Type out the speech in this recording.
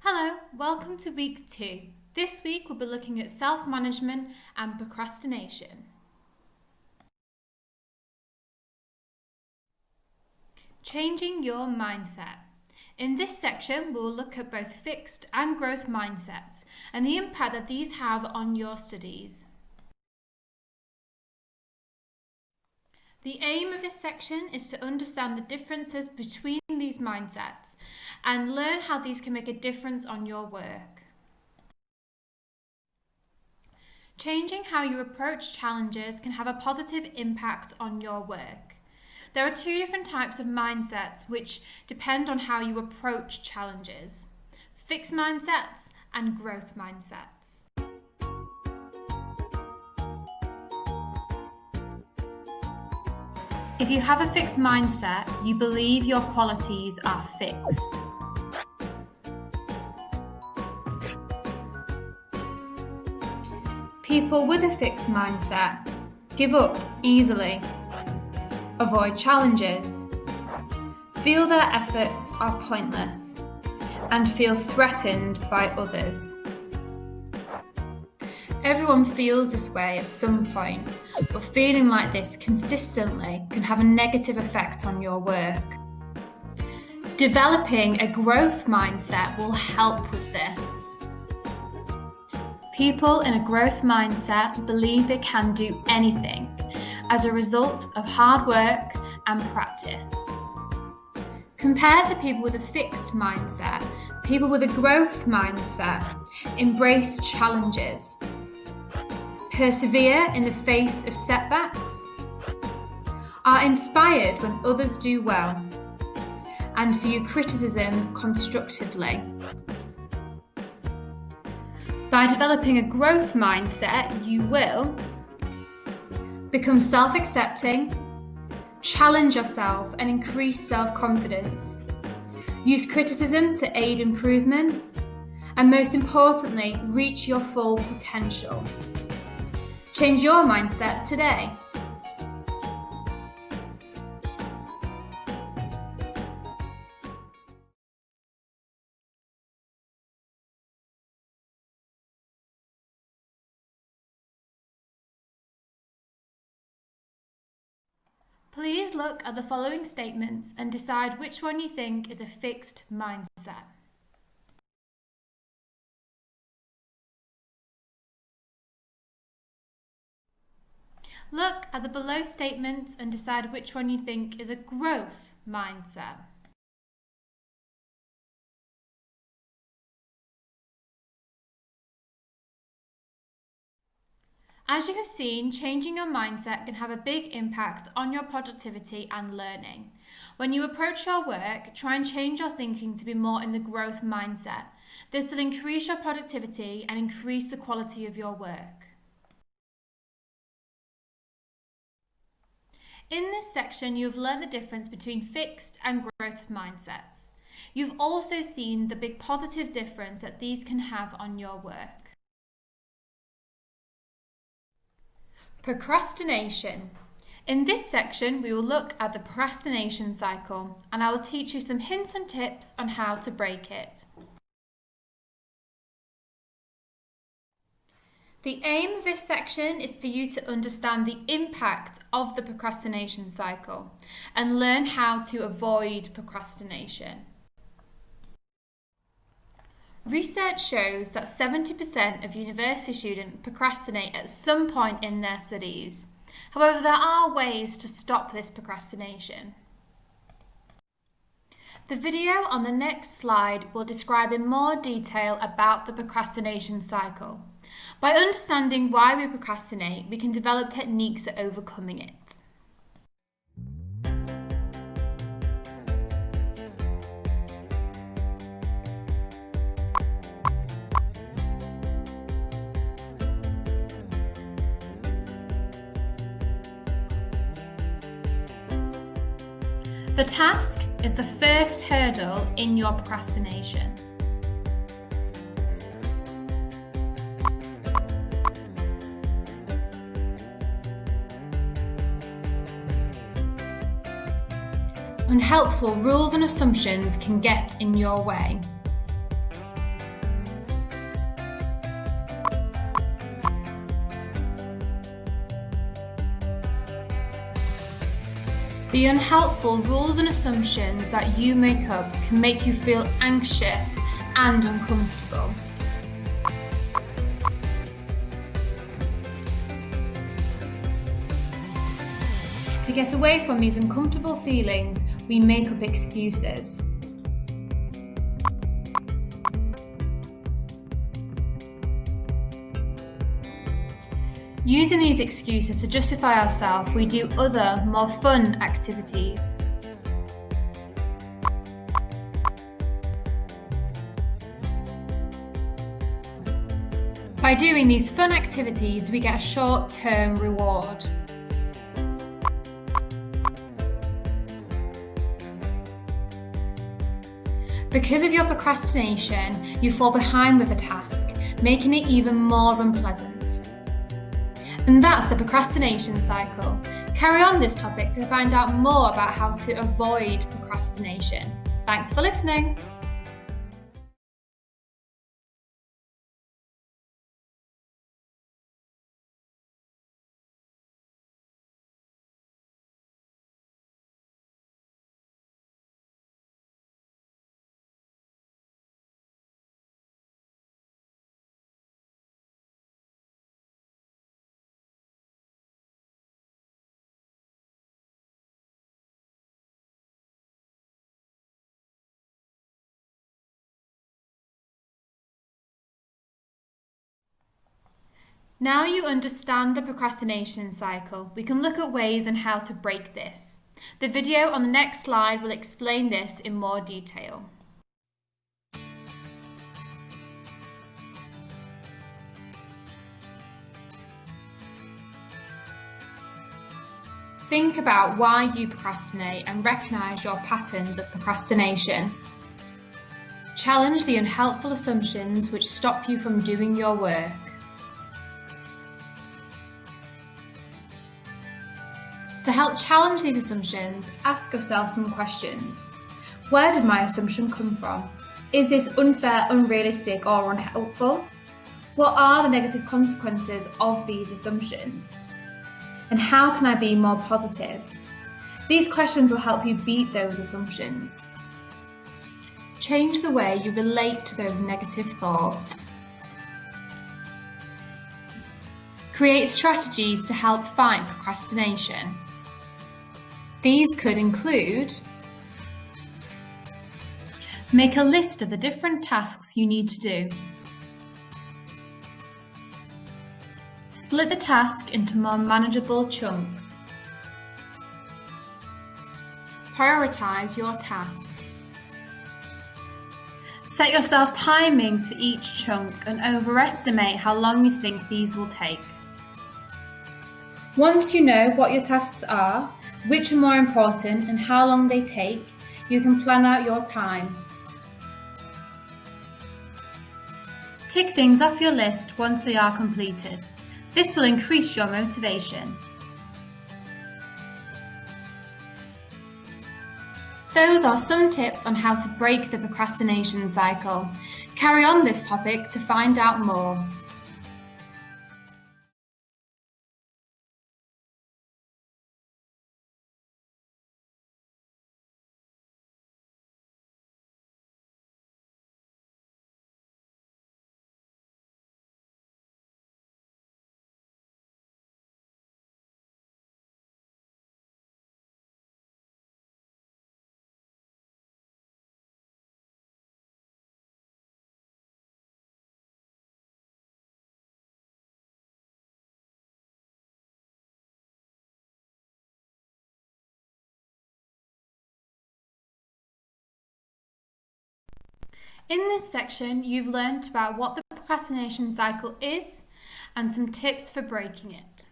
Hello, welcome to week 2. This week we'll be looking at self-management and procrastination. Changing your mindset. In this section, we'll look at both fixed and growth mindsets and the impact that these have on your studies. The aim of this section is to understand the differences between these mindsets and learn how these can make a difference on your work. Changing how you approach challenges can have a positive impact on your work. There are two different types of mindsets which depend on how you approach challenges: fixed mindsets and growth mindsets. If you have a fixed mindset, you believe your qualities are fixed. People with a fixed mindset give up easily, avoid challenges, feel their efforts are pointless, and feel threatened by others. Everyone feels this way at some point, but feeling like this consistently can have a negative effect on your work. Developing a growth mindset will help with this. People in a growth mindset believe they can do anything as a result of hard work and practice. Compared to people with a fixed mindset, people with a growth mindset embrace challenges, persevere in the face of setbacks, are inspired when others do well, and view criticism constructively. By developing a growth mindset, you will become self-accepting, challenge yourself and increase self-confidence, use criticism to aid improvement, and most importantly, reach your full potential. Change your mindset today. Please look at the following statements and decide which one you think is a fixed mindset. Look at the below statements and decide which one you think is a growth mindset. As you have seen, changing your mindset can have a big impact on your productivity and learning. When you approach your work, try and change your thinking to be more in the growth mindset. This will increase your productivity and increase the quality of your work. In this section, you have learned the difference between fixed and growth mindsets. You've also seen the big positive difference that these can have on your work. Procrastination. In this section, we will look at the procrastination cycle, and I will teach you some hints and tips on how to break it. The aim of this section is for you to understand the impact of the procrastination cycle and learn how to avoid procrastination. Research shows that 70% of university students procrastinate at some point in their studies. However, there are ways to stop this procrastination. The video on the next slide will describe in more detail about the procrastination cycle. By understanding why we procrastinate, we can develop techniques at overcoming it. The task is the first hurdle in your procrastination. Unhelpful rules and assumptions can get in your way. The unhelpful rules and assumptions that you make up can make you feel anxious and uncomfortable. To get away from these uncomfortable feelings, we make up excuses. Using these excuses to justify ourselves, we do other, more fun activities. By doing these fun activities, we get a short-term reward. Because of your procrastination, you fall behind with the task, making it even more unpleasant. And that's the procrastination cycle. Carry on this topic to find out more about how to avoid procrastination. Thanks for listening. Now you understand the procrastination cycle, we can look at ways on how to break this. The video on the next slide will explain this in more detail. Think about why you procrastinate and recognise your patterns of procrastination. Challenge the unhelpful assumptions which stop you from doing your work. To help challenge these assumptions, ask yourself some questions. Where did my assumption come from? Is this unfair, unrealistic, or unhelpful? What are the negative consequences of these assumptions? And how can I be more positive? These questions will help you beat those assumptions. Change the way you relate to those negative thoughts. Create strategies to help fight procrastination. These could include: make a list of the different tasks you need to do. Split the task into more manageable chunks. Prioritize your tasks. Set yourself timings for each chunk and overestimate how long you think these will take. Once you know what your tasks are, which are more important and how long they take, you can plan out your time. Tick things off your list once they are completed. This will increase your motivation. Those are some tips on how to break the procrastination cycle. Carry on this topic to find out more. In this section, you've learnt about what the procrastination cycle is and some tips for breaking it.